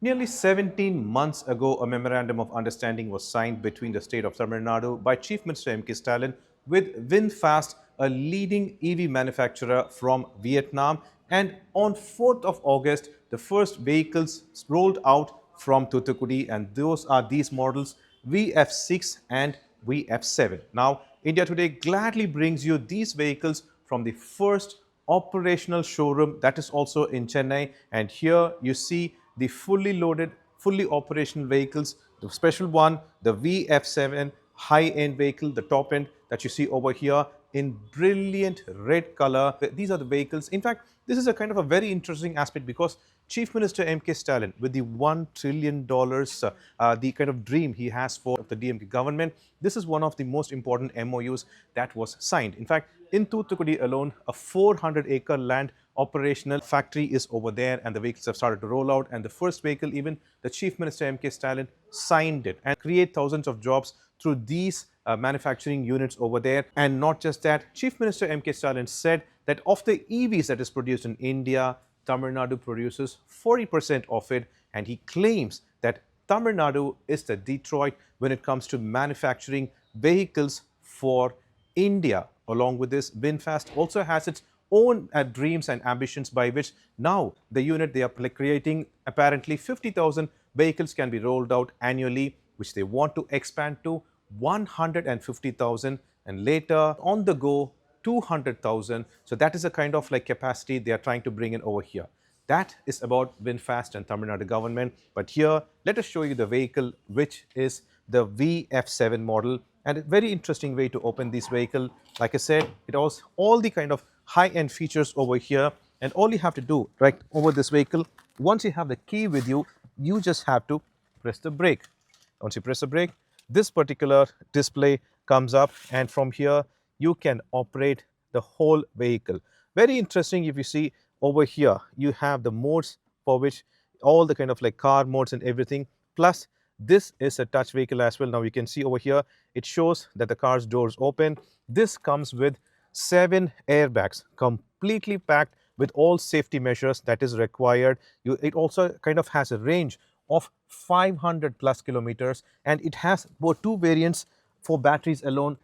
Nearly 17 months ago, a memorandum of understanding was signed between the state of Tamil Nadu by Chief Minister M.K. Stalin with VinFast, a leading EV manufacturer from Vietnam. And on 4th of August, the first vehicles rolled out from Thoothukudi, and those are these models VF6 and VF7. Now, India Today gladly brings you these vehicles from the first operational showroom that is also in Chennai. And here you see the fully loaded, fully operational vehicles. The special one, the VF7 high-end vehicle, the top end that you see over here in brilliant red color. These are the vehicles. In fact, this is a kind of a very interesting aspect because Chief Minister M.K. Stalin, with the $1 trillion, the kind of dream he has for the DMK government, this is one of the most important MOUs that was signed. In fact, in Thoothukudi alone, a 400-acre land operational factory is over there, and the vehicles have started to roll out. And the first vehicle, even the Chief Minister M.K. Stalin signed it and create thousands of jobs through these manufacturing units over there. And not just that, Chief Minister M.K. Stalin said that of the EVs that is produced in India, Tamil Nadu produces 40% of it, and he claims that Tamil Nadu is the Detroit when it comes to manufacturing vehicles for India. Along with this, VinFast also has its own dreams and ambitions by which now the unit they are creating apparently 50,000 vehicles can be rolled out annually, which they want to expand to 150,000 and later on the go 200,000. So that is a kind of like capacity they are trying to bring in over here. That is about VinFast and Tamil Nadu government. But here, let us show you the vehicle, which is the VF7 model. And a very interesting way to open this vehicle. Like I said, it has all the kind of high-end features over here. And all you have to do, right over this vehicle, once you have the key with you, you just have to press the brake. Once you press the brake, this particular display comes up, and from here you can operate the whole vehicle. Very interesting. If you see over here, you have the modes for which all the kind of like car modes and everything. Plus, this is a touch vehicle as well. Now you can see over here, it shows that the car's doors open. This comes with 7 airbags, completely packed with all safety measures that is required. It also kind of has a range of 500 plus kilometers, and it has both two variants for batteries alone.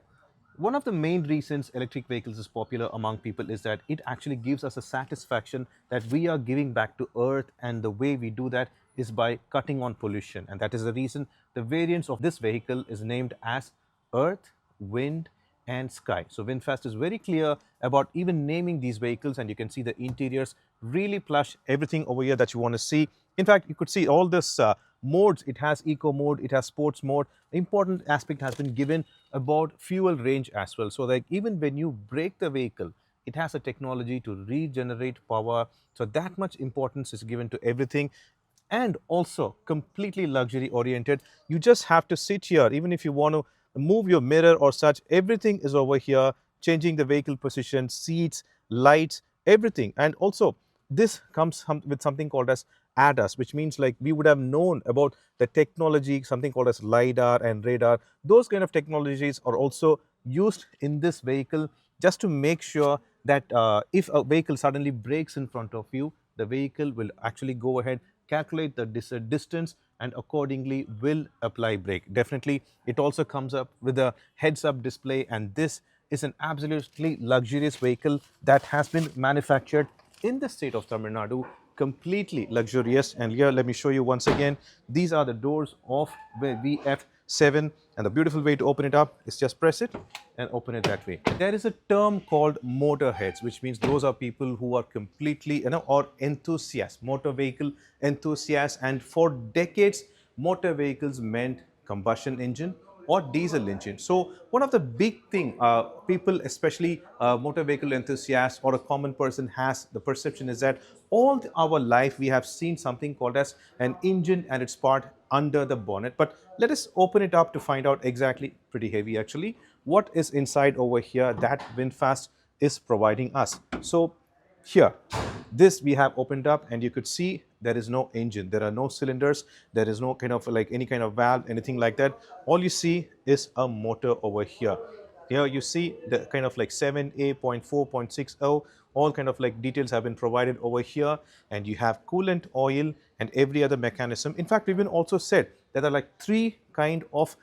One of the main reasons electric vehicles is popular among people is that it actually gives us a satisfaction that we are giving back to earth, and the way we do that is by cutting on pollution. And that is the reason the variants of this vehicle is named as earth, wind and sky. So VinFast is very clear about even naming these vehicles, and you can see the interiors really plush, everything over here that you want to see. In fact, you could see all this modes. It has eco mode, it has sports mode. Important aspect has been given about fuel range as well. So like even when you brake the vehicle, it has a technology to regenerate power. So that much importance is given to everything, and also completely luxury oriented. You just have to sit here. Even if you want to move your mirror or such, everything is over here, changing the vehicle position, seats, lights, everything. And also this comes with something called as ADAS, which means like we would have known about the technology, something called as LiDAR and radar. Those kind of technologies are also used in this vehicle just to make sure that if a vehicle suddenly brakes in front of you, the vehicle will actually go ahead, calculate the distance, and accordingly will apply brake. Definitely, it also comes up with a heads-up display, and this is an absolutely luxurious vehicle that has been manufactured in the state of Tamil Nadu, completely luxurious. And here, let me show you once again. These are the doors of the VF7, and the beautiful way to open it up is just press it and open it that way. There is a term called motorheads, which means those are people who are completely, or enthusiasts, motor vehicle enthusiasts. And for decades, motor vehicles meant combustion engine or diesel engine. So one of the big thing people, especially motor vehicle enthusiasts or a common person, has the perception is that all our life we have seen something called as an engine and its part under the bonnet. But let us open it up to find out exactly, pretty heavy actually, what is inside over here that VinFast is providing us. So here, this we have opened up, and you could see there is no engine, there are no cylinders, there is no kind of like any kind of valve, anything like that. All you see is a motor over here. Here you see the kind of like 7A.4.60, all kind of like details have been provided over here, and you have coolant oil, and every other mechanism. In fact, we've been also said that there are like three kind of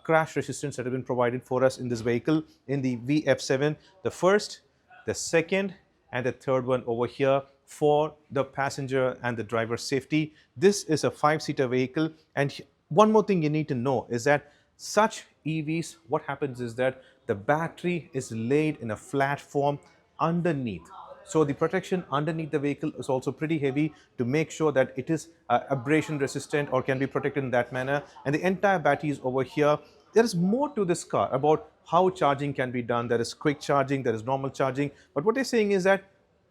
crash resistance that have been provided for us in this vehicle in the VF7. The first, the second, and the third one over here for the passenger and the driver safety. This is a five-seater vehicle, and one more thing you need to know is that such EVs, what happens is that the battery is laid in a flat form underneath. So the protection underneath the vehicle is also pretty heavy to make sure that it is abrasion resistant or can be protected in that manner. And the entire battery is over here. There is more to this car about how charging can be done. There is quick charging, there is normal charging. But what they're saying is that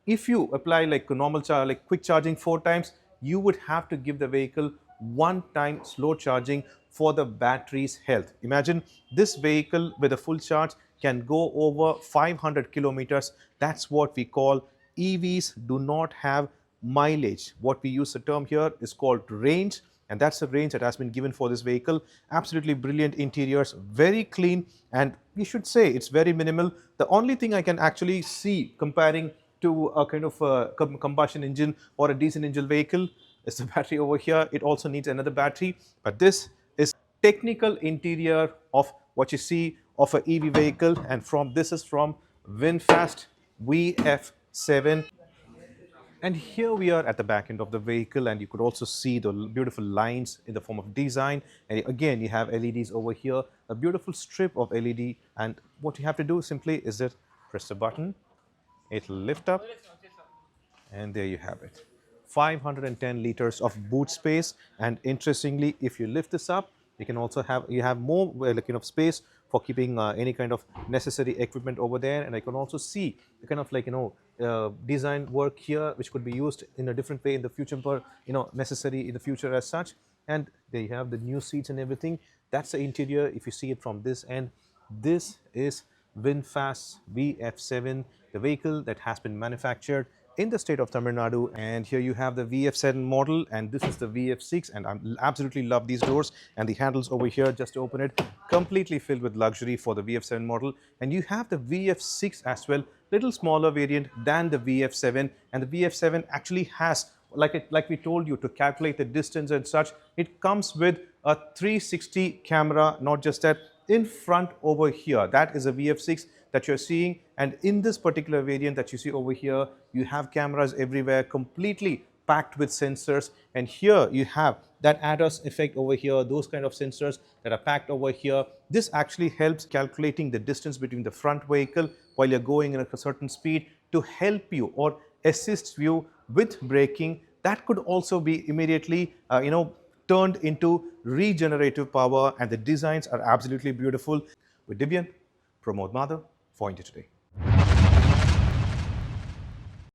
if you apply like a normal charge, like quick charging 4 times, you would have to give the vehicle 1 time slow charging for the battery's health. Imagine this vehicle with a full charge can go over 500 kilometers. That's what we call EVs do not have mileage. What we use the term here is called range, and that's the range that has been given for this vehicle. Absolutely brilliant interiors, very clean, and we should say it's very minimal. The only thing I can actually see comparing to a kind of combustion engine or a diesel engine vehicle is the battery over here. It also needs another battery, but this is technical interior of what you see of an EV vehicle, and this is from VinFast VF7. And here we are at the back end of the vehicle, and you could also see the beautiful lines in the form of design. And again, you have LEDs over here, a beautiful strip of LED, and what you have to do simply is that press the button, it'll lift up, and there you have it. 510 liters of boot space, and interestingly, if you lift this up, you can also have more space for keeping any kind of necessary equipment over there. And I can also see the kind of design work here, which could be used in a different way in the future, necessary in the future as such. And there you have the new seats and everything. That's the interior if you see it from this end. This is VinFast VF7, the vehicle that has been manufactured in the state of Tamil Nadu. And here you have the VF7 model, and this is the VF6, and I absolutely love these doors and the handles over here just to open it, completely filled with luxury for the VF7 model. And you have the VF6 as well, little smaller variant than the VF7, and the VF7 actually has, like we told you, to calculate the distance and such, it comes with a 360 camera, not just that, in front over here. That is a VF6 that you're seeing, and in this particular variant that you see over here, you have cameras everywhere, completely packed with sensors. And here you have that ADAS effect over here, those kind of sensors that are packed over here. This actually helps calculating the distance between the front vehicle while you're going in a certain speed to help you or assist you with braking. That could also be immediately turned into regenerative power, and the designs are absolutely beautiful. With Dibyen, Pramod Madhav for India Today.